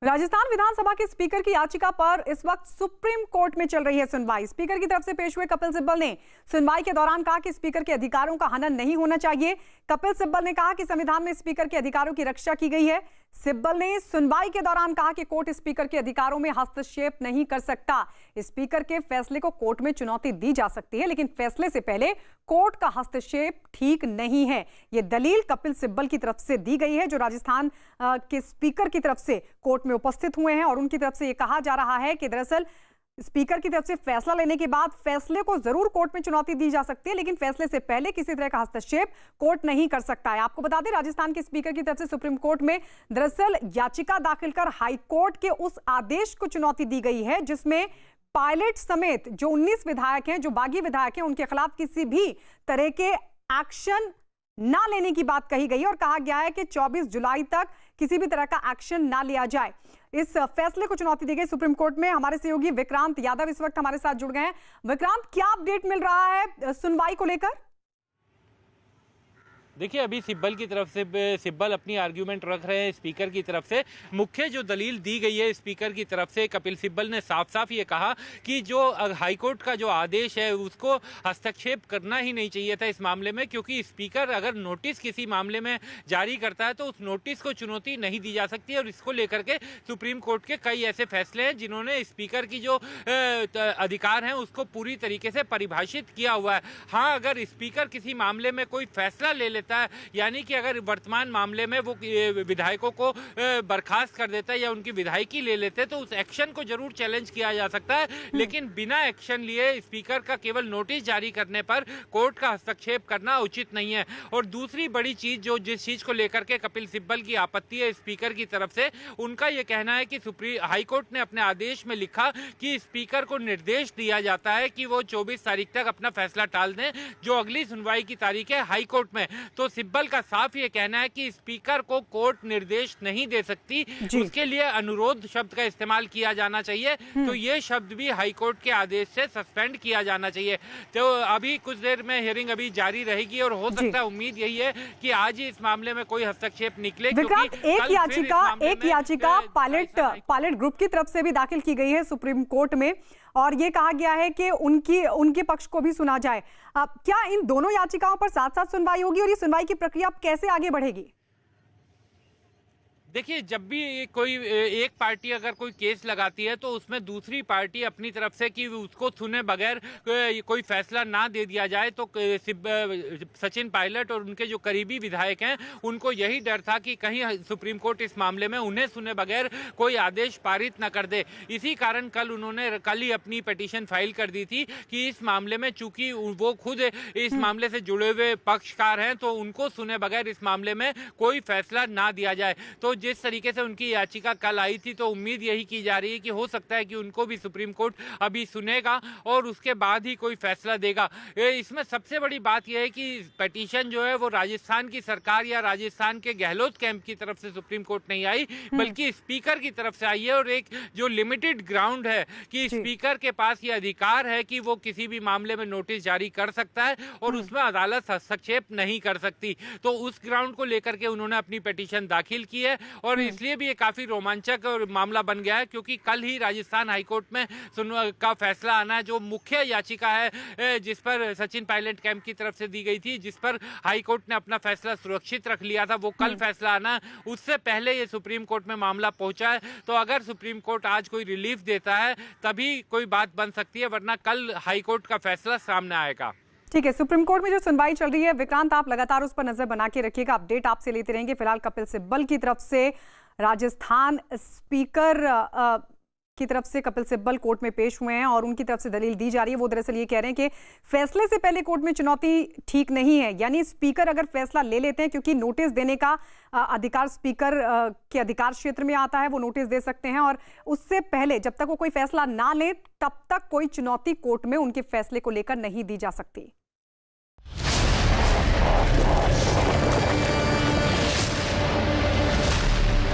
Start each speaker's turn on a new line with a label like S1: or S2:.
S1: राजस्थान विधानसभा के स्पीकर की याचिका पर इस वक्त सुप्रीम कोर्ट में चल रही है सुनवाई। स्पीकर की तरफ से पेश हुए कपिल सिब्बल ने सुनवाई के दौरान कहा कि स्पीकर के अधिकारों का हनन नहीं होना चाहिए। कपिल सिब्बल ने कहा कि संविधान में स्पीकर के अधिकारों की रक्षा की गई है। सिब्बल ने सुनवाई के दौरान कहा कि कोर्ट स्पीकर के अधिकारों में हस्तक्षेप नहीं कर सकता। स्पीकर के फैसले को कोर्ट में चुनौती दी जा सकती है, लेकिन फैसले से पहले कोर्ट का हस्तक्षेप ठीक नहीं है। यह दलील कपिल सिब्बल की तरफ से दी गई है, जो राजस्थान के स्पीकर की तरफ से कोर्ट में उपस्थित हुए हैं। और उनकी तरफ से यह कहा जा रहा है कि दरअसल स्पीकर की तरफ से फैसला लेने के बाद फैसले को जरूर कोर्ट में चुनौती दी जा सकती है, लेकिन फैसले से पहले किसी तरह का हस्तक्षेप कोर्ट नहीं कर सकता है। आपको बता दें, राजस्थान के स्पीकर की तरफ से सुप्रीम कोर्ट में दरअसल याचिका दाखिल कर हाई कोर्ट के उस आदेश को चुनौती दी गई है जिसमें पायलट समेत जो 19 विधायक हैं, जो बागी विधायक हैं, उनके खिलाफ किसी भी तरह के एक्शन ना लेने की बात कही गई और कहा गया है कि 24 जुलाई तक किसी भी तरह का एक्शन ना लिया जाए। इस फैसले को चुनौती दी गई सुप्रीम कोर्ट में। हमारे सहयोगी विक्रांत यादव इस वक्त हमारे साथ जुड़ गए हैं। विक्रांत, क्या अपडेट मिल रहा है सुनवाई को लेकर?
S2: देखिए, अभी सिब्बल की तरफ से सिब्बल अपनी आर्ग्यूमेंट रख रहे हैं स्पीकर की तरफ से। मुख्य जो दलील दी गई है स्पीकर की तरफ से, कपिल सिब्बल ने साफ साफ ये कहा कि जो हाईकोर्ट का जो आदेश है उसको हस्तक्षेप करना ही नहीं चाहिए था इस मामले में, क्योंकि स्पीकर अगर नोटिस किसी मामले में जारी करता है तो उस नोटिस को चुनौती नहीं दी जा सकती। और इसको लेकर के सुप्रीम कोर्ट के कई ऐसे फैसले हैं जिन्होंने स्पीकर की जो अधिकार हैं उसको पूरी तरीके से परिभाषित किया हुआ है। हाँ, अगर स्पीकर किसी मामले में कोई फैसला ले लेता है, यानी कि अगर वर्तमान मामले में वो विधायकों को बर्खास्त कर देता है या उनकी विधायकी ले लेते हैं तो उस एक्शन को जरूर चैलेंज किया जा सकता है, लेकिन बिना एक्शन लिए स्पीकर का केवल नोटिस जारी करने पर कोर्ट का हस्तक्षेप करना उचित नहीं है। और दूसरी बड़ी चीज जो जिस चीज को लेकर के कपिल सिब्बल की आपत्ति है स्पीकर की तरफ से, उनका यह कहना है कि हाईकोर्ट ने अपने आदेश में लिखा कि स्पीकर को निर्देश दिया जाता है कि वो 24 तारीख तक अपना फैसला टाल दें, जो अगली सुनवाई की तारीख है हाईकोर्ट में। तो सिब्बल का साफ ये कहना है कि स्पीकर को कोर्ट निर्देश नहीं दे सकती, उसके लिए अनुरोध शब्द का इस्तेमाल किया जाना चाहिए। तो ये शब्द भी हाईकोर्ट के आदेश से सस्पेंड किया जाना चाहिए। तो अभी कुछ देर में हियरिंग अभी जारी रहेगी और हो सकता है, उम्मीद यही है कि आज ही इस मामले में कोई हस्तक्षेप निकले।
S1: एक याचिका पायलट ग्रुप की तरफ से भी दाखिल की गई है सुप्रीम कोर्ट में और ये कहा गया है कि उनके पक्ष को भी सुना जाए। क्या इन दोनों याचिकाओं पर साथ साथ सुनवाई होगी और ये सुनवाई की प्रक्रिया कैसे आगे बढ़ेगी?
S2: देखिए, जब भी कोई एक पार्टी अगर कोई केस लगाती है तो उसमें दूसरी पार्टी अपनी तरफ से कि उसको सुने बगैर कोई फैसला ना दे दिया जाए, तो सचिन पायलट और उनके जो करीबी विधायक हैं उनको यही डर था कि कहीं सुप्रीम कोर्ट इस मामले में उन्हें सुने बगैर कोई आदेश पारित न कर दे। इसी कारण कल ही अपनी पिटीशन फाइल कर दी थी कि इस मामले में चूंकि वो खुद इस मामले से जुड़े हुए पक्षकार हैं तो उनको सुने बगैर इस मामले में कोई फैसला ना दिया जाए। तो जिस तरीके से उनकी याचिका कल आई थी तो उम्मीद यही की जा रही है कि हो सकता है कि उनको भी सुप्रीम कोर्ट अभी सुनेगा और उसके बाद ही कोई फैसला देगा। इसमें सबसे बड़ी बात यह है कि पिटीशन जो है वो राजस्थान की सरकार या राजस्थान के गहलोत कैंप की तरफ से सुप्रीम कोर्ट नहीं आई, बल्कि स्पीकर की तरफ से आई है। और एक जो लिमिटेड ग्राउंड है कि स्पीकर के पास ये अधिकार है कि वो किसी भी मामले में नोटिस जारी कर सकता है और उसमें अदालत हस्तक्षेप नहीं कर सकती। तो उस ग्राउंड को लेकर के उन्होंने अपनी पिटीशन दाखिल की है और इसलिए भी ये काफी रोमांचक और मामला बन गया है, क्योंकि कल ही राजस्थान हाईकोर्ट में का फैसला आना है। जो मुख्य याचिका है जिस पर सचिन पायलट कैंप की तरफ से दी गई थी, जिस पर हाईकोर्ट ने अपना फैसला सुरक्षित रख लिया था, वो कल फैसला आना है। उससे पहले ये सुप्रीम कोर्ट में मामला पहुंचा है। तो अगर सुप्रीम कोर्ट आज कोई रिलीफ देता है तभी कोई बात बन सकती है, वरना कल हाईकोर्ट का फैसला सामने आएगा।
S1: ठीक है, सुप्रीम कोर्ट में जो सुनवाई चल रही है, विक्रांत आप लगातार उस पर नजर बना के रखिएगा, अपडेट आपसे लेते रहेंगे। फिलहाल कपिल सिब्बल की तरफ से राजस्थान स्पीकर की तरफ से कपिल सिब्बल कोर्ट में पेश हुए हैं और उनकी तरफ से दलील दी जा रही है। वो दरअसल ये कह रहे हैं कि फैसले से पहले कोर्ट में चुनौती ठीक नहीं है, यानी स्पीकर अगर फैसला ले लेते हैं, क्योंकि नोटिस देने का अधिकार स्पीकर के अधिकार क्षेत्र में आता है, वो नोटिस दे सकते हैं और उससे पहले जब तक वो कोई फैसला ना ले तब तक कोई चुनौती कोर्ट में उनके फैसले को लेकर नहीं दी जा सकती।